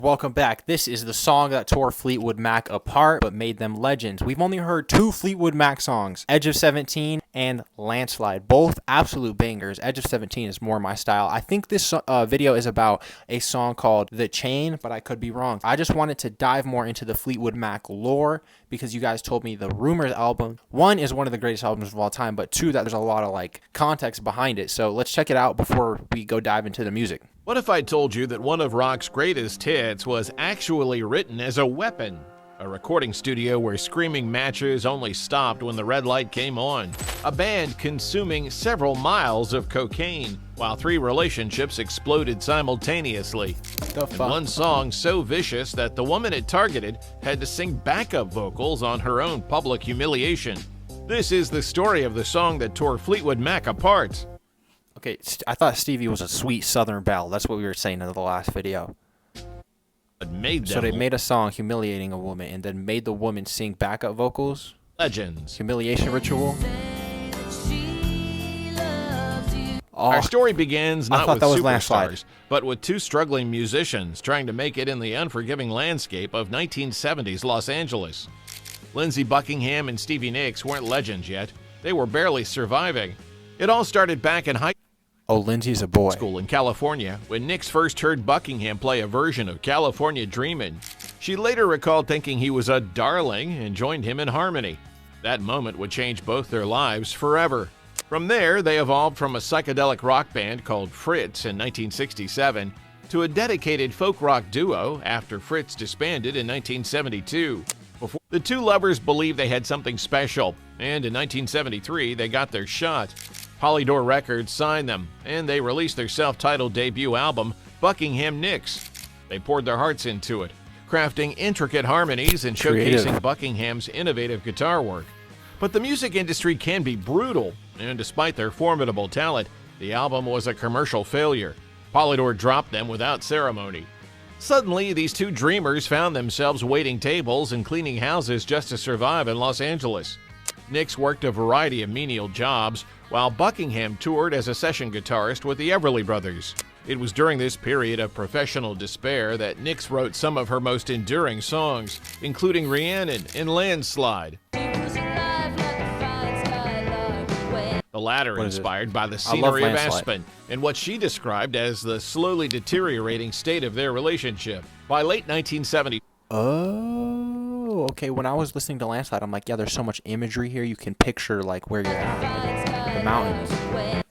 Welcome back. This is the song that tore Fleetwood Mac apart but made them legends. We've only heard two Fleetwood Mac songs, Edge of 17 and Landslide, both absolute bangers. Edge of 17 is more my style. I think this video is about a song called The Chain, but I could be wrong. I just wanted to dive more into the Fleetwood Mac lore because you guys told me the Rumors album, one, is one of the greatest albums of all time, but two, that there's a lot of context behind it. So let's check it out before we go dive into the music. What if I told you that one of rock's greatest hits was actually written as a weapon? A recording studio where screaming matches only stopped when the red light came on. A band consuming several miles of cocaine, while 3 relationships exploded simultaneously. And one song so vicious that the woman it targeted had to sing backup vocals on her own public humiliation. This is the story of the song that tore Fleetwood Mac apart. Okay, I thought Stevie was a sweet Southern belle. That's what we were saying in the last video. So they made a song humiliating a woman and then made the woman sing backup vocals. Legends. Humiliation ritual. Our story begins not with superstars, Landslide, but with 2 struggling musicians trying to make it in the unforgiving landscape of 1970s Los Angeles. Lindsey Buckingham and Stevie Nicks weren't legends yet. They were barely surviving. It all started back in high Lindsey's a boy. School in California when Nicks first heard Buckingham play a version of California Dreamin'. She later recalled thinking he was a darling and joined him in harmony. That moment would change both their lives forever. From there, they evolved from a psychedelic rock band called Fritz in 1967 to a dedicated folk rock duo after Fritz disbanded in 1972. The 2 lovers believed they had something special, and in 1973 they got their shot. Polydor Records signed them, and they released their self-titled debut album, Buckingham Nicks. They poured their hearts into it, crafting intricate harmonies and showcasing Buckingham's innovative guitar work. But the music industry can be brutal, and despite their formidable talent, the album was a commercial failure. Polydor dropped them without ceremony. Suddenly, these 2 dreamers found themselves waiting tables and cleaning houses just to survive in Los Angeles. Nicks worked a variety of menial jobs, while Buckingham toured as a session guitarist with the Everly Brothers. It was during this period of professional despair that Nicks wrote some of her most enduring songs, including Rhiannon and Landslide. The latter inspired by the scenery of Aspen and what she described as the slowly deteriorating state of their relationship. By late 1970, okay. When I was listening to Landslide, I'm like, yeah, there's so much imagery here. You can picture where you're at, the mountains.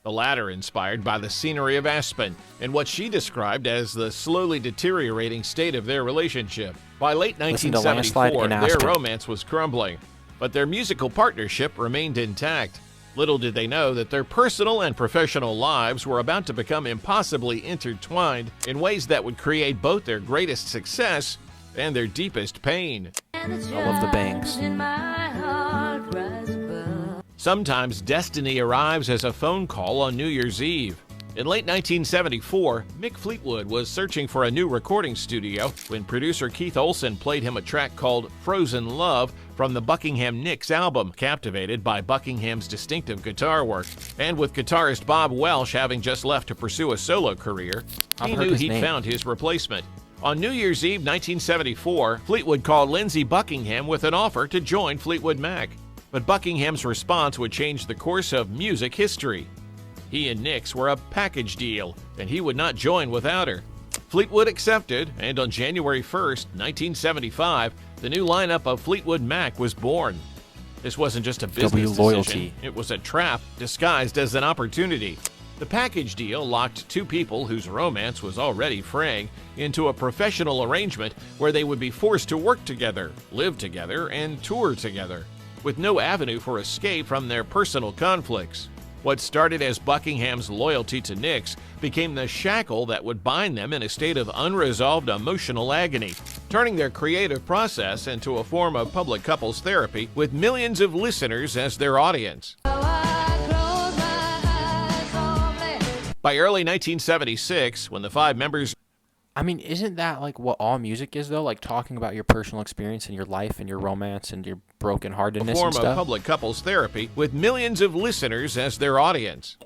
The latter inspired by the scenery of Aspen and what she described as the slowly deteriorating state of their relationship. By late 1974, their romance was crumbling, but their musical partnership remained intact. Little did they know that their personal and professional lives were about to become impossibly intertwined in ways that would create both their greatest success and their deepest pain. I love the bangs. Sometimes destiny arrives as a phone call on New Year's Eve. In late 1974, Mick Fleetwood was searching for a new recording studio when producer Keith Olsen played him a track called Frozen Love from the Buckingham Nicks album. Captivated by Buckingham's distinctive guitar work, and with guitarist Bob Welsh having just left to pursue a solo career, he knew he'd found his replacement. On New Year's Eve 1974, Fleetwood called Lindsey Buckingham with an offer to join Fleetwood Mac. But Buckingham's response would change the course of music history. He and Nicks were a package deal, and he would not join without her. Fleetwood accepted, and on January 1st, 1975, the new lineup of Fleetwood Mac was born. This wasn't just a business decision, it was a trap disguised as an opportunity. The package deal locked 2 people whose romance was already fraying into a professional arrangement where they would be forced to work together, live together, and tour together, with no avenue for escape from their personal conflicts. What started as Buckingham's loyalty to Nicks became the shackle that would bind them in a state of unresolved emotional agony, turning their creative process into a form of public couples therapy with millions of listeners as their audience. By early 1976, when the 5 members... I mean, isn't that what all music is, though? Talking about your personal experience and your life and your romance and your brokenheartedness and stuff? A form of public couples therapy with millions of listeners as their audience.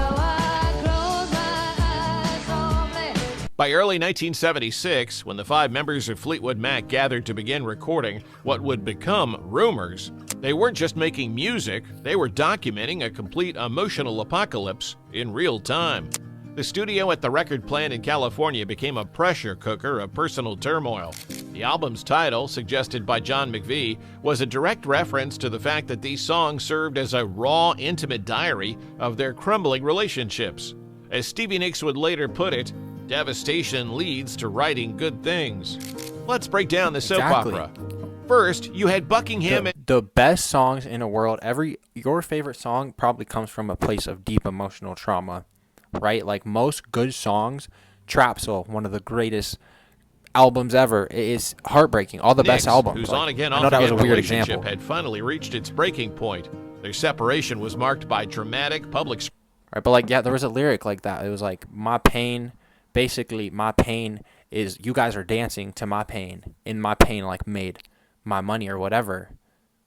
By early 1976, when the 5 members of Fleetwood Mac gathered to begin recording what would become Rumors, they weren't just making music, they were documenting a complete emotional apocalypse in real time. The studio at the record plant in California became a pressure cooker of personal turmoil. The album's title, suggested by John McVie, was a direct reference to the fact that these songs served as a raw, intimate diary of their crumbling relationships. As Stevie Nicks would later put it, devastation leads to writing good things. Let's break down the soap opera. First, you had Buckingham. The best songs in the world, your favorite song probably comes from a place of deep emotional trauma, right? Like most good songs, Trap Soul, one of the greatest albums ever, is heartbreaking. All the best albums. Whose like, on-again, I know that was a off-again weird relationship example. had finally reached its breaking point. Their separation was marked by dramatic public. Right, but like, yeah, there was a lyric like that. It was like, my pain, basically, my pain is you guys are dancing to my pain, and my pain like made my money or whatever.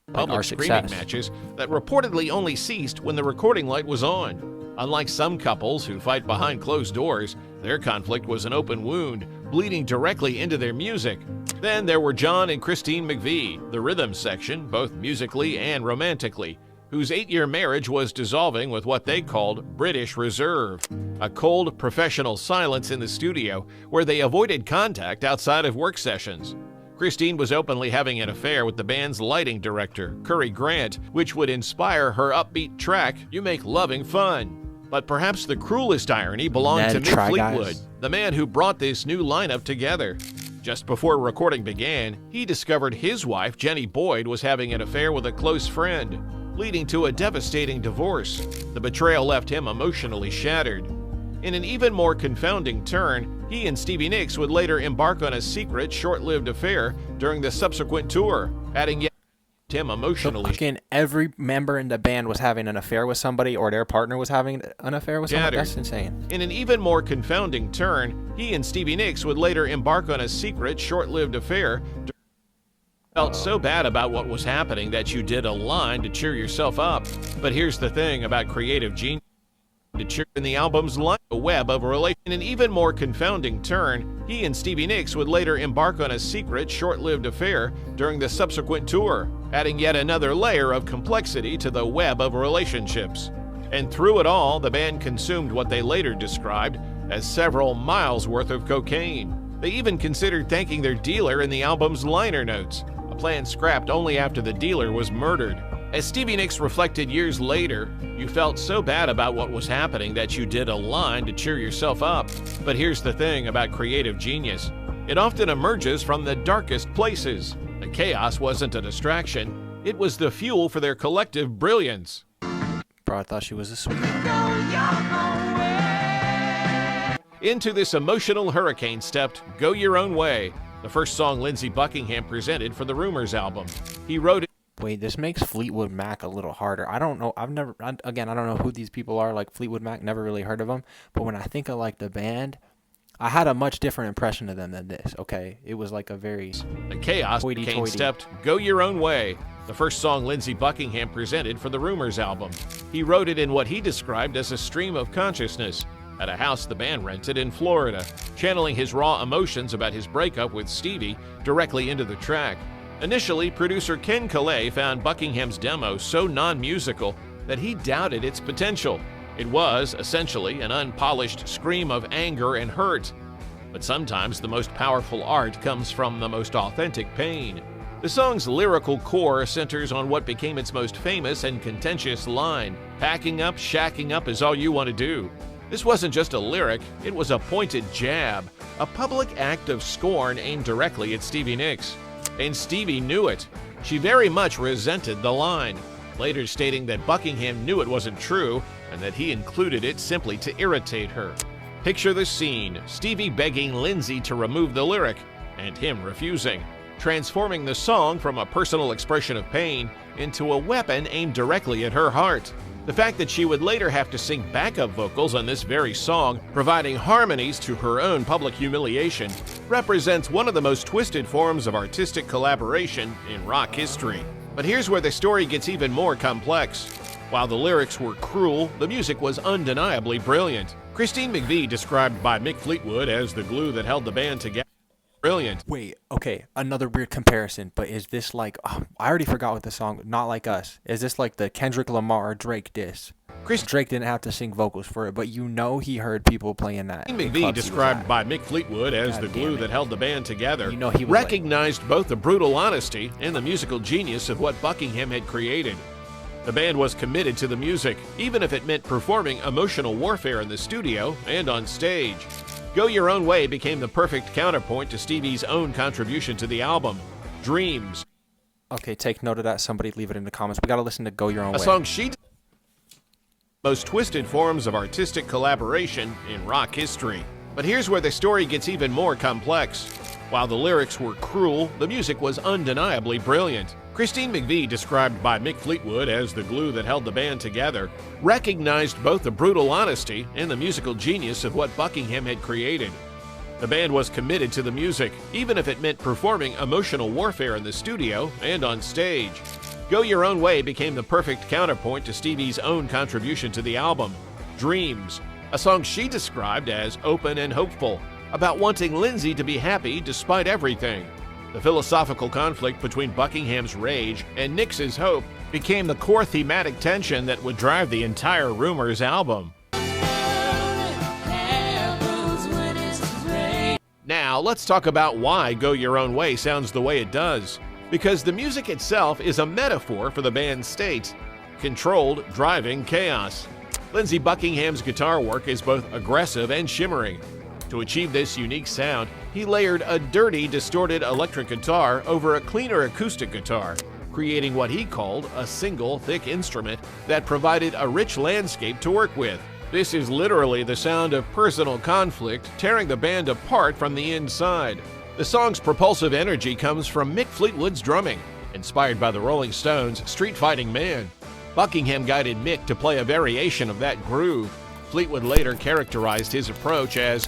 Like Public our screaming success. matches that reportedly only ceased when the recording light was on. Unlike some couples who fight behind closed doors, their conflict was an open wound, bleeding directly into their music. Then there were John and Christine McVie, the rhythm section, both musically and romantically, whose 8-year marriage was dissolving with what they called British reserve, a cold, professional silence in the studio where they avoided contact outside of work sessions. Christine was openly having an affair with the band's lighting director, Curry Grant, which would inspire her upbeat track, You Make Loving Fun. But perhaps the cruelest irony belonged to Mick Fleetwood, the man who brought this new lineup together. Just before recording began, he discovered his wife, Jenny Boyd, was having an affair with a close friend, leading to a devastating divorce. The betrayal left him emotionally shattered. In an even more confounding turn, he and Stevie Nicks would later embark on a secret, short-lived affair during the subsequent tour, adding yet him emotionally. Fucking every member in the band was having an affair with somebody, or their partner was having an affair with somebody. That's insane. In an even more confounding turn, he and Stevie Nicks would later embark on a secret, short-lived affair. Felt so bad about what was happening that you did a line to cheer yourself up. But here's the thing about creative genius. To cheer in the album's line, a web of relation. In an even more confounding turn, he and Stevie Nicks would later embark on a secret, short-lived affair during the subsequent tour, adding yet another layer of complexity to the web of relationships. And through it all, the band consumed what they later described as several miles worth of cocaine. They even considered thanking their dealer in the album's liner notes, a plan scrapped only after the dealer was murdered. As Stevie Nicks reflected years later, you felt so bad about what was happening that you did a line to cheer yourself up. But here's the thing about creative genius. It often emerges from the darkest places. The chaos wasn't a distraction. It was the fuel for their collective brilliance. Bro, I thought she was a sweet. Into this emotional hurricane stepped Go Your Own Way, the first song Lindsey Buckingham presented for the Rumors album. He wrote it. Wait, this makes Fleetwood Mac a little harder. I don't know. I don't know who these people are. Like Fleetwood Mac, never really heard of them. But when I think of like the band, I had a much different impression of them than this. Okay, it was like a very the chaos hurricane stepped Go Your Own Way, the first song Lindsey Buckingham presented for the Rumors album. He wrote it in what he described as a stream of consciousness at a house the band rented in Florida, channeling his raw emotions about his breakup with Stevie directly into the track. Initially, producer Ken Calais found Buckingham's demo so non-musical that he doubted its potential. It was, essentially, an unpolished scream of anger and hurt. But sometimes the most powerful art comes from the most authentic pain. The song's lyrical core centers on what became its most famous and contentious line, "Packing up, shacking up is all you want to do." This wasn't just a lyric, it was a pointed jab, a public act of scorn aimed directly at Stevie Nicks. And Stevie knew it. She very much resented the line, later stating that Buckingham knew it wasn't true and that he included it simply to irritate her. Picture the scene, Stevie begging Lindsey to remove the lyric, and him refusing, transforming the song from a personal expression of pain into a weapon aimed directly at her heart. The fact that she would later have to sing backup vocals on this very song, providing harmonies to her own public humiliation, represents one of the most twisted forms of artistic collaboration in rock history. But here's where the story gets even more complex. While the lyrics were cruel, the music was undeniably brilliant. Christine McVie, described by Mick Fleetwood as the glue that held the band together. Brilliant. Wait, okay, another weird comparison, but is this like, I already forgot what the song, Not Like Us. Is this like the Kendrick Lamar Drake diss? Drake didn't have to sing vocals for it, but you know he heard people playing that. Christine McVie, described by Mick Fleetwood as the glue that held the band together, You know he was recognized both the brutal honesty and the musical genius of what Buckingham had created. The band was committed to the music, even if it meant performing emotional warfare in the studio and on stage. Go Your Own Way became the perfect counterpoint to Stevie's own contribution to the album, Dreams. Okay, take note of that. Somebody leave it in the comments. We got to listen to Go Your Own Way. A song she most twisted forms of artistic collaboration in rock history. But here's where the story gets even more complex. While the lyrics were cruel, the music was undeniably brilliant. Christine McVie, described by Mick Fleetwood as the glue that held the band together, recognized both the brutal honesty and the musical genius of what Buckingham had created. The band was committed to the music, even if it meant performing emotional warfare in the studio and on stage. Go Your Own Way became the perfect counterpoint to Stevie's own contribution to the album, Dreams, a song she described as open and hopeful, about wanting Lindsay to be happy despite everything. The philosophical conflict between Buckingham's rage and Nix's hope became the core thematic tension that would drive the entire Rumors album. Now, let's talk about why Go Your Own Way sounds the way it does. Because the music itself is a metaphor for the band's state, controlled, driving chaos. Lindsey Buckingham's guitar work is both aggressive and shimmering. To achieve this unique sound, he layered a dirty, distorted electric guitar over a cleaner acoustic guitar, creating what he called a single, thick instrument that provided a rich landscape to work with. This is literally the sound of personal conflict tearing the band apart from the inside. The song's propulsive energy comes from Mick Fleetwood's drumming, inspired by the Rolling Stones' Street Fighting Man. Buckingham guided Mick to play a variation of that groove. Fleetwood later characterized his approach as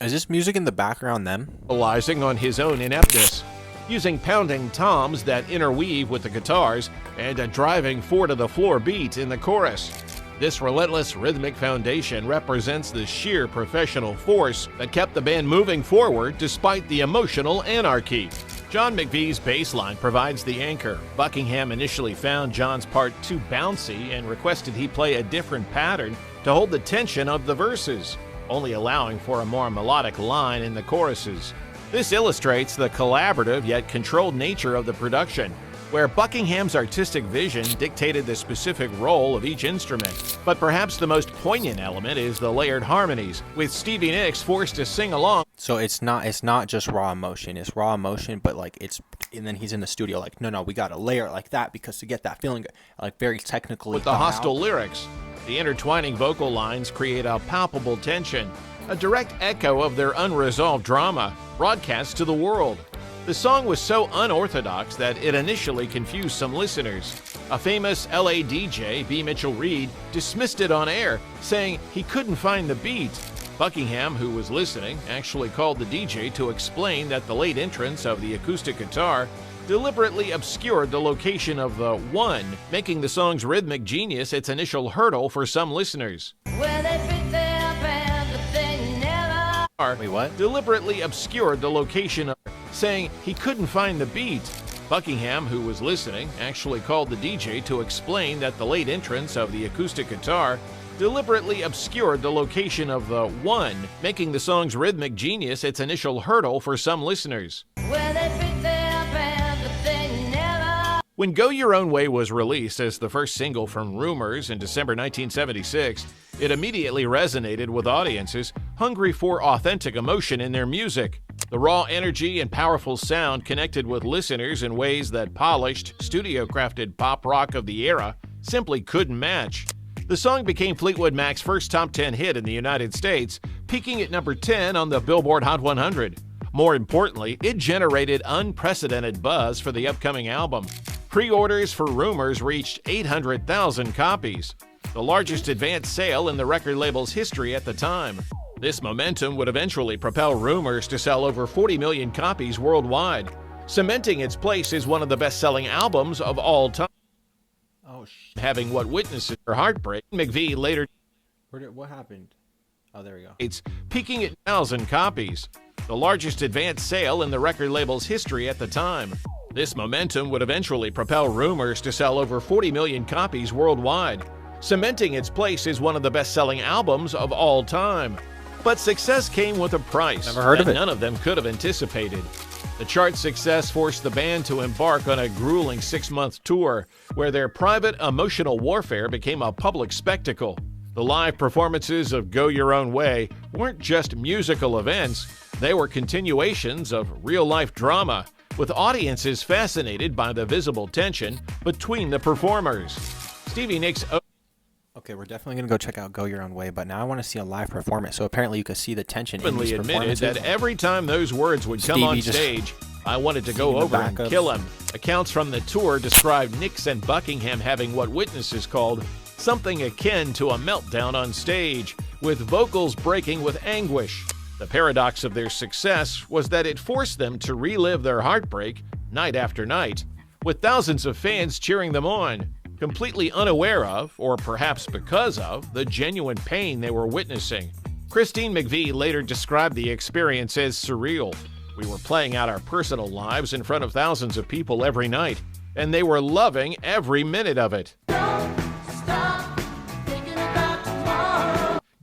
Is this music in the background then? capitalizing on his own ineptness, using pounding toms that interweave with the guitars and a driving four-to-the-floor beat in the chorus. This relentless rhythmic foundation represents the sheer professional force that kept the band moving forward despite the emotional anarchy. John McVie's bass line provides the anchor. Buckingham initially found John's part too bouncy and requested he play a different pattern to hold the tension of the verses, only allowing for a more melodic line in the choruses. This illustrates the collaborative yet controlled nature of the production, where Buckingham's artistic vision dictated the specific role of each instrument. But perhaps the most poignant element is the layered harmonies, with Stevie Nicks forced to sing along. So it's not just raw emotion. It's raw emotion, but like and then he's in the studio like, no, we got to layer it like that because to get that feeling, like very technically. With the hostile lyrics, the intertwining vocal lines create a palpable tension, a direct echo of their unresolved drama, broadcast to the world. The song was so unorthodox that it initially confused some listeners. A famous LA DJ, B. Mitchell Reed, dismissed it on air, saying he couldn't find the beat. Buckingham, who was listening, actually called the DJ to explain that the late entrance of the acoustic guitar deliberately obscured the location of the one, making the song's rhythmic genius its initial hurdle for some listeners. Wait, what? Deliberately obscured the location of, saying he couldn't find the beat. Buckingham, who was listening, actually called the DJ to explain that the late entrance of the acoustic guitar deliberately obscured the location of the one, making the song's rhythmic genius its initial hurdle for some listeners. When Go Your Own Way was released as the first single from Rumors in December 1976, it immediately resonated with audiences hungry for authentic emotion in their music. The raw energy and powerful sound connected with listeners in ways that polished, studio-crafted pop rock of the era simply couldn't match. The song became Fleetwood Mac's first top 10 hit in the United States, peaking at number 10 on the Billboard Hot 100. More importantly, it generated unprecedented buzz for the upcoming album. Pre-orders for Rumors reached 800,000 copies, the largest advance sale in the record label's history at the time. This momentum would eventually propel Rumors to sell over 40 million copies worldwide, cementing its place as one of the best-selling albums of all time. Oh, having what witnesses her heartbreak. McVie later... What happened? Oh, there we go. It's peaking at 1,000 copies, the largest advance sale in the record label's history at the time. This momentum would eventually propel Rumors to sell over 40 million copies worldwide, cementing its place as one of the best-selling albums of all time. But success came with a price Never heard of that it. none of them could have anticipated. The chart success forced the band to embark on a grueling 6-month tour, where their private emotional warfare became a public spectacle. The live performances of Go Your Own Way weren't just musical events, they were continuations of real-life drama, with audiences fascinated by the visible tension between the performers. Stevie Nicks Okay, we're definitely going to go check out Go Your Own Way, but now I want to see a live performance. So apparently you could see the tension in openly these admitted performances. that every time those words would come on stage, I wanted to go over and kill him. Accounts from the tour described Nicks and Buckingham having what witnesses called something akin to a meltdown on stage, with vocals breaking with anguish. The paradox of their success was that it forced them to relive their heartbreak night after night, with thousands of fans cheering them on, completely unaware of, or perhaps because of, the genuine pain they were witnessing. Christine McVie later described the experience as surreal. We were playing out our personal lives in front of thousands of people every night, and they were loving every minute of it.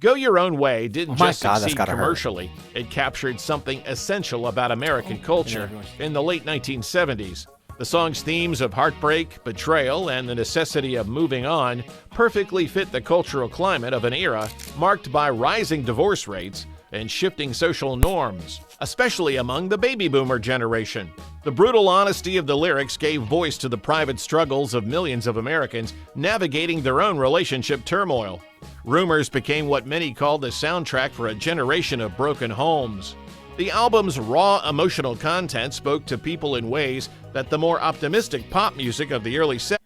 Go Your Own Way didn't just succeed commercially. It captured something essential about American culture in the late 1970s. The song's themes of heartbreak, betrayal, and the necessity of moving on perfectly fit the cultural climate of an era marked by rising divorce rates and shifting social norms, especially among the baby boomer generation. The brutal honesty of the lyrics gave voice to the private struggles of millions of Americans navigating their own relationship turmoil. Rumors became what many called the soundtrack for a generation of broken homes. The album's raw emotional content spoke to people in ways that the more optimistic pop music of the early 70s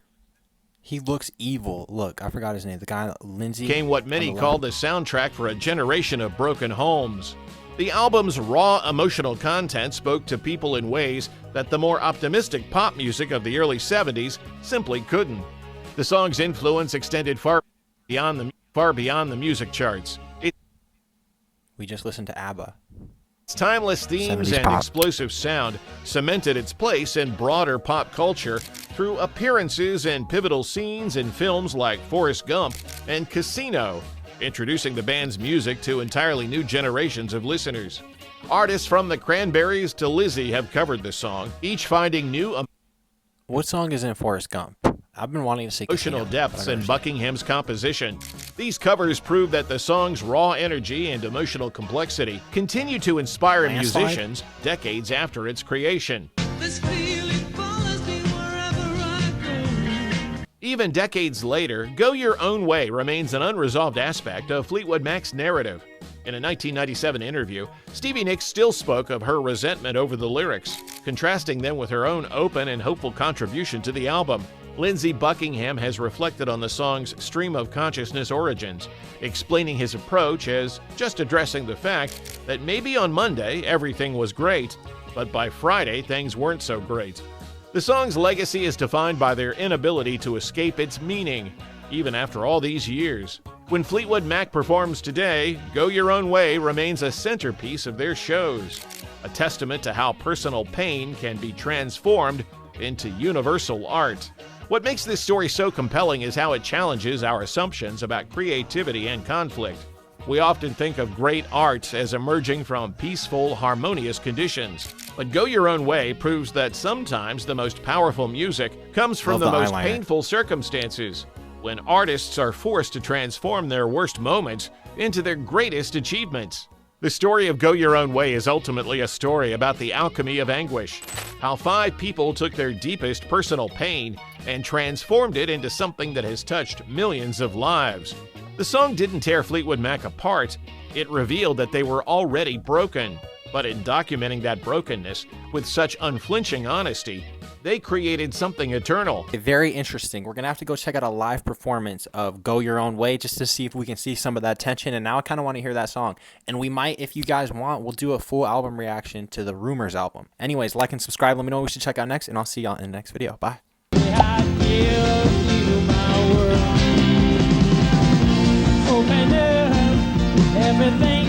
He looks evil. Look, I forgot his name. The guy, Lindsay. became what many called the soundtrack for a generation of broken homes. The album's raw emotional content spoke to people in ways that the more optimistic pop music of the early 70s simply couldn't. The song's influence extended far beyond the music charts. We just listened to ABBA. Its timeless themes 70s and pop. explosive sound cemented its place in broader pop culture through appearances in pivotal scenes in films like Forrest Gump and Casino, introducing the band's music to entirely new generations of listeners. Artists from the Cranberries to Lizzie have covered the song, each finding new What song is in Forrest Gump? I've been wanting to see emotional Casino, depths in Buckingham's composition. These covers prove that the song's raw energy and emotional complexity continue to inspire musicians decades after its creation. Even decades later, Go Your Own Way remains an unresolved aspect of Fleetwood Mac's narrative. In a 1997 interview, Stevie Nicks still spoke of her resentment over the lyrics, contrasting them with her own open and hopeful contribution to the album. Lindsey Buckingham has reflected on the song's stream of consciousness origins, explaining his approach as just addressing the fact that maybe on Monday everything was great, but by Friday things weren't so great. The song's legacy is defined by their inability to escape its meaning, even after all these years. When Fleetwood Mac performs today, Go Your Own Way remains a centerpiece of their shows, a testament to how personal pain can be transformed into universal art. What makes this story so compelling is how it challenges our assumptions about creativity and conflict. We often think of great art as emerging from peaceful, harmonious conditions, but Go Your Own Way proves that sometimes the most powerful music comes from the most painful circumstances, when artists are forced to transform their worst moments into their greatest achievements. The story of Go Your Own Way is ultimately a story about the alchemy of anguish, how 5 people took their deepest personal pain and transformed it into something that has touched millions of lives. The song didn't tear Fleetwood Mac apart, it revealed that they were already broken. But in documenting that brokenness with such unflinching honesty, they created something eternal. Very interesting. We're going to have to go check out a live performance of Go Your Own Way just to see if we can see some of that tension. And now I kind of want to hear that song. And we might, if you guys want, we'll do a full album reaction to the Rumors album. Anyways, like and subscribe. Let me know what we should check out next. And I'll see y'all in the next video. Bye. Oh, everything